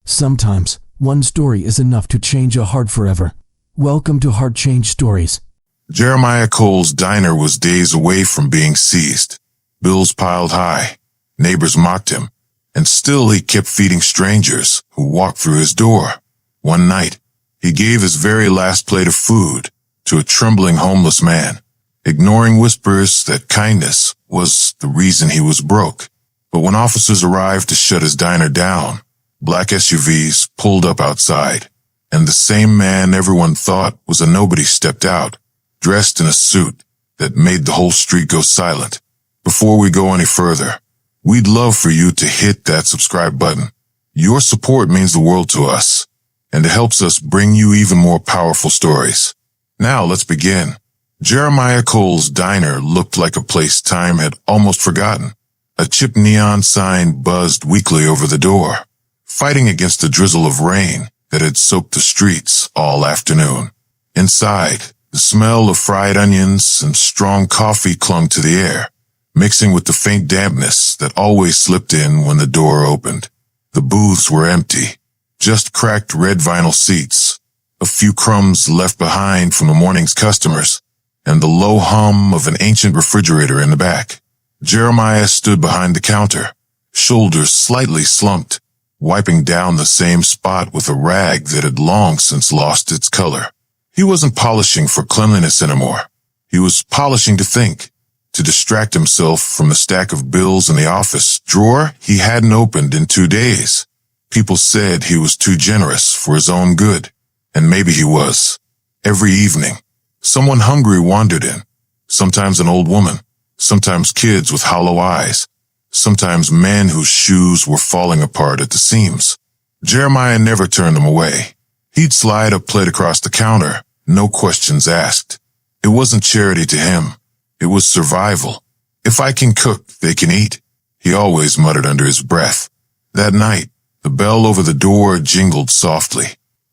Sometimes, one story is enough to change a heart forever. Welcome to Heart Change Stories. Jeremiah Cole's diner was days away from being seized. Bills piled high. Neighbors mocked him. And still he kept feeding strangers who walked through his door. One night, he gave his very last plate of food to a trembling homeless man, ignoring whispers that kindness was the reason he was broke. But when officers arrived to shut his diner down, black SUVs pulled up outside, and the same man everyone thought was a nobody stepped out, dressed in a suit that made the whole street go silent. Before we go any further, we'd love for you to hit that subscribe button. Your support means the world to us, and it helps us bring you even more powerful stories. Now let's begin. Jeremiah Cole's diner looked like a place time had almost forgotten. A chipped neon sign buzzed weakly over the door, fighting against the drizzle of rain that had soaked the streets all afternoon. Inside, the smell of fried onions and strong coffee clung to the air, mixing with the faint dampness that always slipped in when the door opened. The booths were empty, just cracked red vinyl seats, a few crumbs left behind from the morning's customers, and the low hum of an ancient refrigerator in the back. Jeremiah stood behind the counter, shoulders slightly slumped, wiping down the same spot with a rag that had long since lost its color. He wasn't polishing for cleanliness anymore. He was polishing to think, to distract himself from the stack of bills in the office drawer he hadn't opened in 2 days. People said he was too generous for his own good, and maybe he was. Every evening, someone hungry wandered in, sometimes an old woman, sometimes kids with hollow eyes, sometimes men whose shoes were falling apart at the seams. Jeremiah never turned them away. He'd slide a plate across the counter, no questions asked. It wasn't charity to him. It was survival. If I can cook, they can eat, he always muttered under his breath. That night, the bell over the door jingled softly.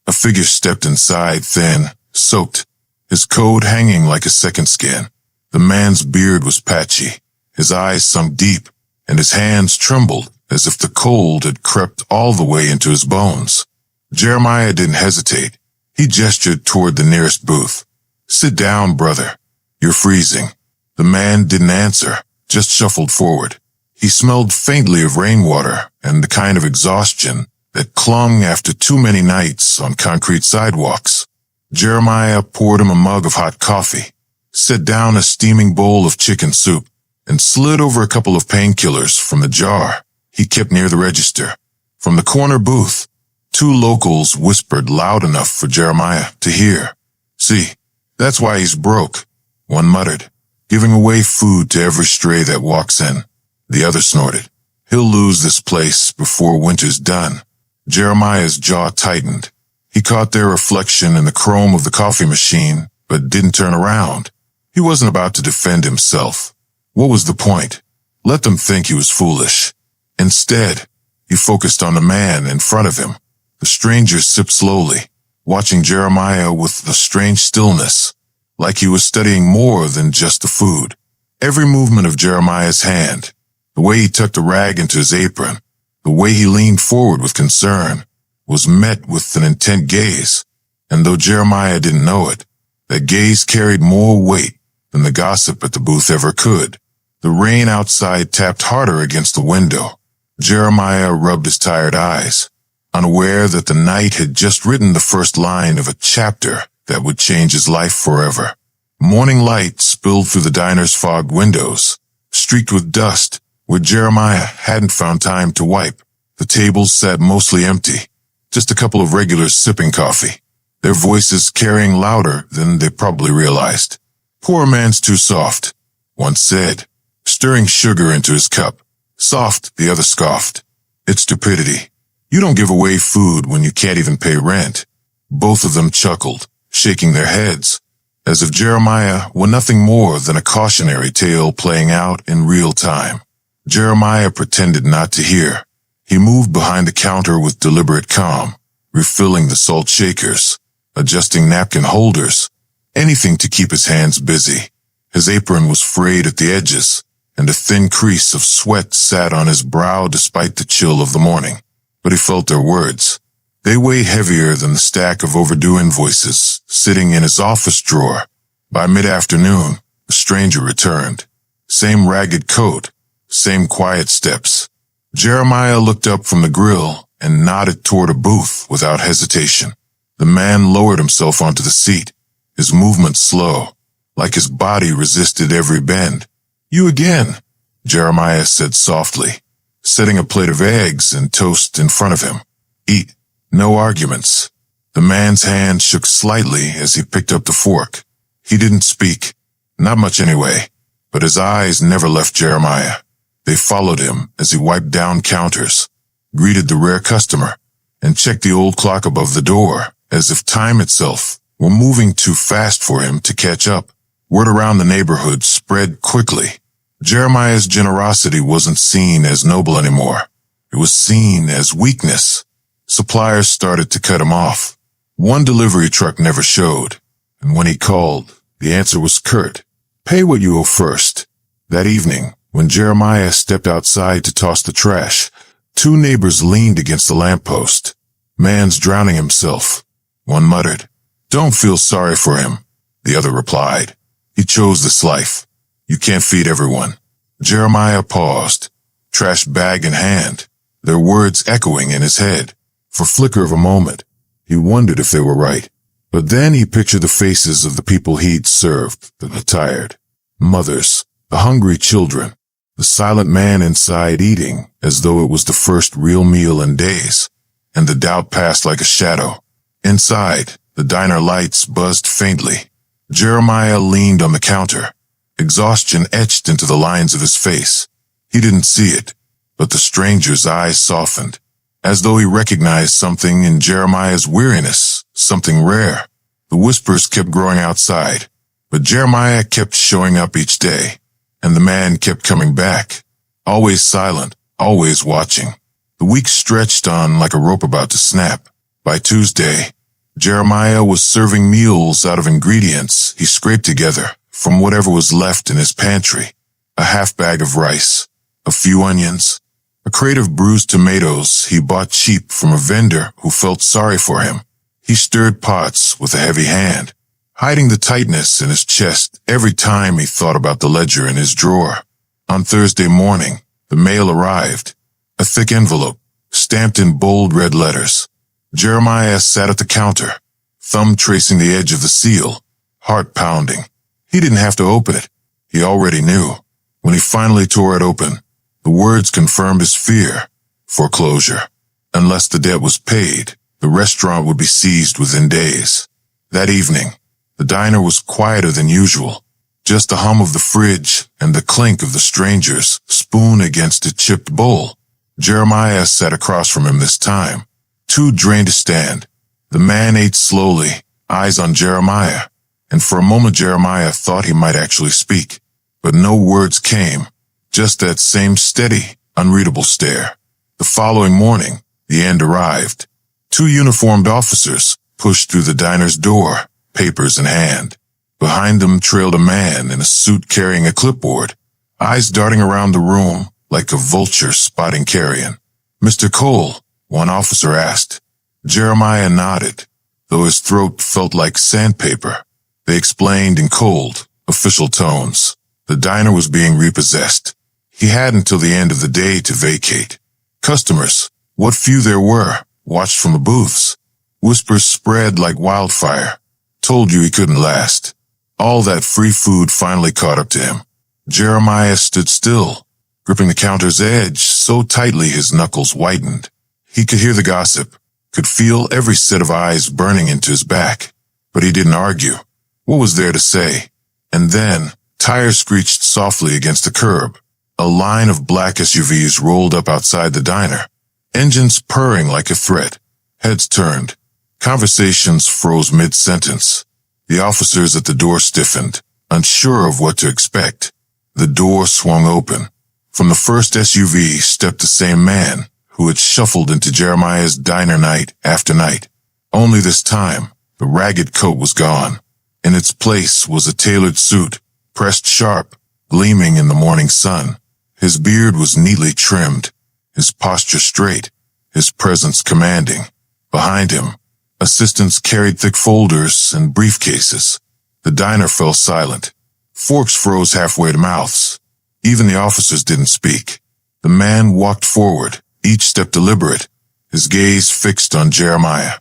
A figure stepped inside, thin, soaked, his coat hanging like a second skin. The man's beard was patchy, his eyes sunk deep, and his hands trembled as if the cold had crept all the way into his bones. Jeremiah didn't hesitate. He gestured toward the nearest booth. "Sit down, brother. You're freezing." The man didn't answer, just shuffled forward. He smelled faintly of rainwater and the kind of exhaustion that clung after too many nights on concrete sidewalks. Jeremiah poured him a mug of hot coffee, set down a steaming bowl of chicken soup, and slid over a couple of painkillers from the jar he kept near the register. From the corner booth, 2 locals whispered loud enough for Jeremiah to hear. "See, that's why he's broke," one muttered, "giving away food to every stray that walks in." The other snorted, "He'll lose this place before winter's done." Jeremiah's jaw tightened. He caught their reflection in the chrome of the coffee machine, but didn't turn around. He wasn't about to defend himself. What was the point? Let them think he was foolish. Instead, he focused on the man in front of him. The stranger sipped slowly, watching Jeremiah with a strange stillness, like he was studying more than just the food. Every movement of Jeremiah's hand, the way he tucked a rag into his apron, the way he leaned forward with concern, was met with an intent gaze. And though Jeremiah didn't know it, that gaze carried more weight than the gossip at the booth ever could. The rain outside tapped harder against the window. Jeremiah rubbed his tired eyes, unaware that the night had just written the first line of a chapter that would change his life forever. Morning light spilled through the diner's fogged windows, streaked with dust, where Jeremiah hadn't found time to wipe. The tables sat mostly empty, just a couple of regulars sipping coffee, their voices carrying louder than they probably realized. "Poor man's too soft," one said, stirring sugar into his cup. "Soft," the other scoffed. "It's stupidity. You don't give away food when you can't even pay rent." Both of them chuckled, shaking their heads, as if Jeremiah were nothing more than a cautionary tale playing out in real time. Jeremiah pretended not to hear. He moved behind the counter with deliberate calm, refilling the salt shakers, adjusting napkin holders, anything to keep his hands busy. His apron was frayed at the edges, and a thin crease of sweat sat on his brow despite the chill of the morning. But he felt their words. They weighed heavier than the stack of overdue invoices sitting in his office drawer. By mid-afternoon, the stranger returned. Same ragged coat, same quiet steps. Jeremiah looked up from the grill and nodded toward a booth without hesitation. The man lowered himself onto the seat, his movement slow, like his body resisted every bend. "You again," Jeremiah said softly, setting a plate of eggs and toast in front of him. "Eat. No arguments." The man's hand shook slightly as he picked up the fork. He didn't speak. Not much anyway, but his eyes never left Jeremiah. They followed him as he wiped down counters, greeted the rare customer, and checked the old clock above the door, as if time itself were moving too fast for him to catch up. Word around the neighborhood spread quickly. Jeremiah's generosity wasn't seen as noble anymore. It was seen as weakness. Suppliers started to cut him off. One delivery truck never showed, and when he called, the answer was curt. "Pay what you owe first." That evening, when Jeremiah stepped outside to toss the trash, two neighbors leaned against the lamppost. "Man's drowning himself," one muttered. "Don't feel sorry for him," the other replied. "He chose this life. You can't feed everyone." Jeremiah paused, trash bag in hand, their words echoing in his head. For a flicker of a moment, he wondered if they were right. But then he pictured the faces of the people he'd served, the tired mothers, the hungry children, the silent man inside eating as though it was the first real meal in days, and the doubt passed like a shadow. Inside, the diner lights buzzed faintly. Jeremiah leaned on the counter. Exhaustion etched into the lines of his face. He didn't see it, but the stranger's eyes softened, as though he recognized something in Jeremiah's weariness, something rare. The whispers kept growing outside, but Jeremiah kept showing up each day, and the man kept coming back, always silent, always watching. The weeks stretched on like a rope about to snap. By Tuesday, Jeremiah was serving meals out of ingredients he scraped together from whatever was left in his pantry. A half bag of rice, a few onions, a crate of bruised tomatoes he bought cheap from a vendor who felt sorry for him. He stirred pots with a heavy hand, hiding the tightness in his chest every time he thought about the ledger in his drawer. On Thursday morning, the mail arrived, a thick envelope, stamped in bold red letters. Jeremiah sat at the counter, thumb tracing the edge of the seal, heart pounding. He didn't have to open it. He already knew. When he finally tore it open, the words confirmed his fear. Foreclosure. Unless the debt was paid, the restaurant would be seized within days. That evening, the diner was quieter than usual. Just the hum of the fridge and the clink of the stranger's spoon against a chipped bowl. Jeremiah sat across from him this time, too drained to stand. The man ate slowly, eyes on Jeremiah, and for a moment Jeremiah thought he might actually speak. But no words came, just that same steady, unreadable stare. The following morning, the end arrived. Two uniformed officers pushed through the diner's door, papers in hand. Behind them trailed a man in a suit carrying a clipboard, eyes darting around the room like a vulture spotting carrion. "Mr. Cole," one officer asked. Jeremiah nodded, though his throat felt like sandpaper. They explained in cold, official tones. The diner was being repossessed. He had until the end of the day to vacate. Customers, what few there were, watched from the booths. Whispers spread like wildfire. Told you he couldn't last. All that free food finally caught up to him. Jeremiah stood still, gripping the counter's edge so tightly his knuckles whitened. He could hear the gossip, could feel every set of eyes burning into his back. But he didn't argue. What was there to say? And then, tires screeched softly against the curb. A line of black SUVs rolled up outside the diner, engines purring like a threat. Heads turned. Conversations froze mid-sentence. The officers at the door stiffened, unsure of what to expect. The door swung open. From the first SUV stepped the same man who had shuffled into Jeremiah's diner night after night. Only this time, the ragged coat was gone. In its place was a tailored suit, pressed sharp, gleaming in the morning sun. His beard was neatly trimmed, his posture straight, his presence commanding. Behind him, assistants carried thick folders and briefcases. The diner fell silent. Forks froze halfway to mouths. Even the officers didn't speak. The man walked forward, each step deliberate, his gaze fixed on Jeremiah.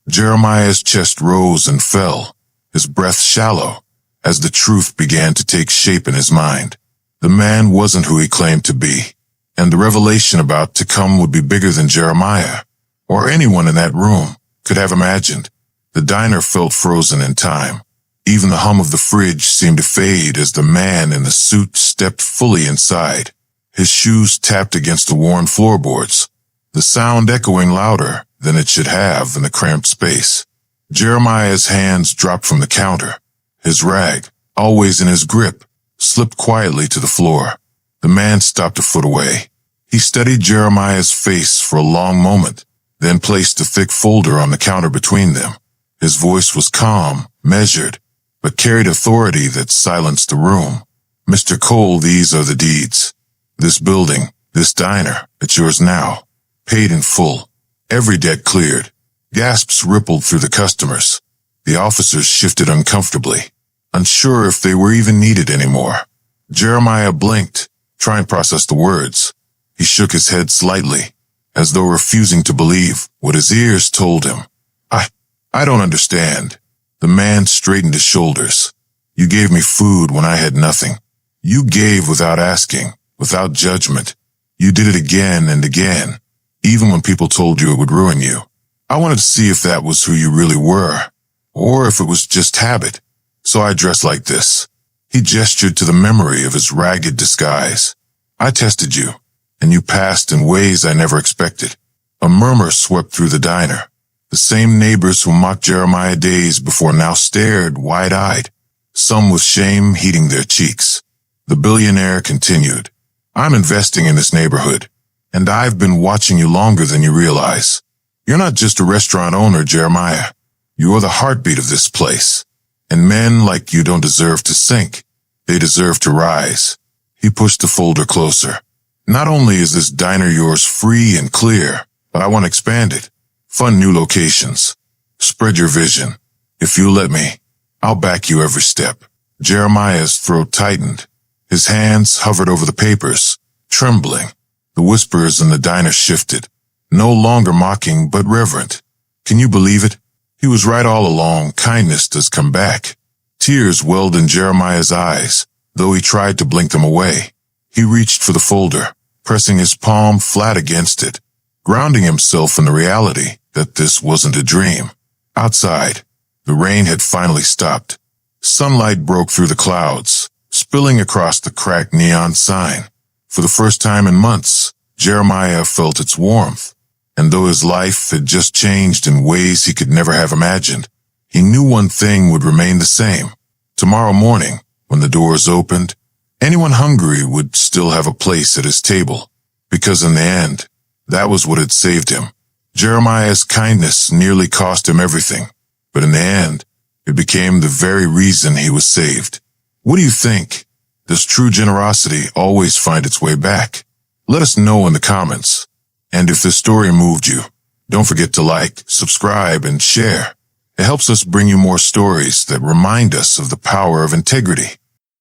Jeremiah's chest rose and fell, his breath shallow, as the truth began to take shape in his mind. The man wasn't who he claimed to be, and the revelation about to come would be bigger than Jeremiah, or anyone in that room, could have imagined. The diner felt frozen in time. Even the hum of the fridge seemed to fade as the man in the suit stepped fully inside. His shoes tapped against the worn floorboards, the sound echoing louder than it should have in the cramped space. Jeremiah's hands dropped from the counter. His rag, always in his grip, slipped quietly to the floor. The man stopped a foot away. He studied Jeremiah's face for a long moment, then placed a thick folder on the counter between them. His voice was calm, measured, but carried authority that silenced the room. "Mr. Cole, these are the deeds. This building, this diner, it's yours now. Paid in full. Every debt cleared." Gasps rippled through the customers. The officers shifted uncomfortably, unsure if they were even needed anymore. Jeremiah blinked, trying to process the words. He shook his head slightly, as though refusing to believe what his ears told him. I don't understand." The man straightened his shoulders. "You gave me food when I had nothing. You gave without asking, without judgment. You did it again and again, even when people told you it would ruin you. I wanted to see if that was who you really were, or if it was just habit. So I dressed like this." He gestured to the memory of his ragged disguise. "I tested you, and you passed in ways I never expected." A murmur swept through the diner. The same neighbors who mocked Jeremiah days before now stared wide-eyed, some with shame heating their cheeks. The billionaire continued, "I'm investing in this neighborhood, and I've been watching you longer than you realize. You're not just a restaurant owner, Jeremiah. You're the heartbeat of this place. And men like you don't deserve to sink. They deserve to rise." He pushed the folder closer. "Not only is this diner yours free and clear, but I want to expand it. Fund new locations. Spread your vision. If you let me, I'll back you every step." Jeremiah's throat tightened. His hands hovered over the papers, trembling. The whispers in the diner shifted, no longer mocking but reverent. Can you believe it? He was right all along. Kindness does come back. Tears welled in Jeremiah's eyes, though he tried to blink them away. He reached for the folder, pressing his palm flat against it, grounding himself in the reality that this wasn't a dream. Outside, the rain had finally stopped. Sunlight broke through the clouds, spilling across the cracked neon sign. For the first time in months, Jeremiah felt its warmth, and though his life had just changed in ways he could never have imagined, he knew one thing would remain the same. Tomorrow morning, when the doors opened, anyone hungry would still have a place at his table, because in the end, that was what had saved him. Jeremiah's kindness nearly cost him everything, but in the end, it became the very reason he was saved. What do you think? Does true generosity always find its way back? Let us know in the comments. And if this story moved you, don't forget to like, subscribe, and share. It helps us bring you more stories that remind us of the power of integrity.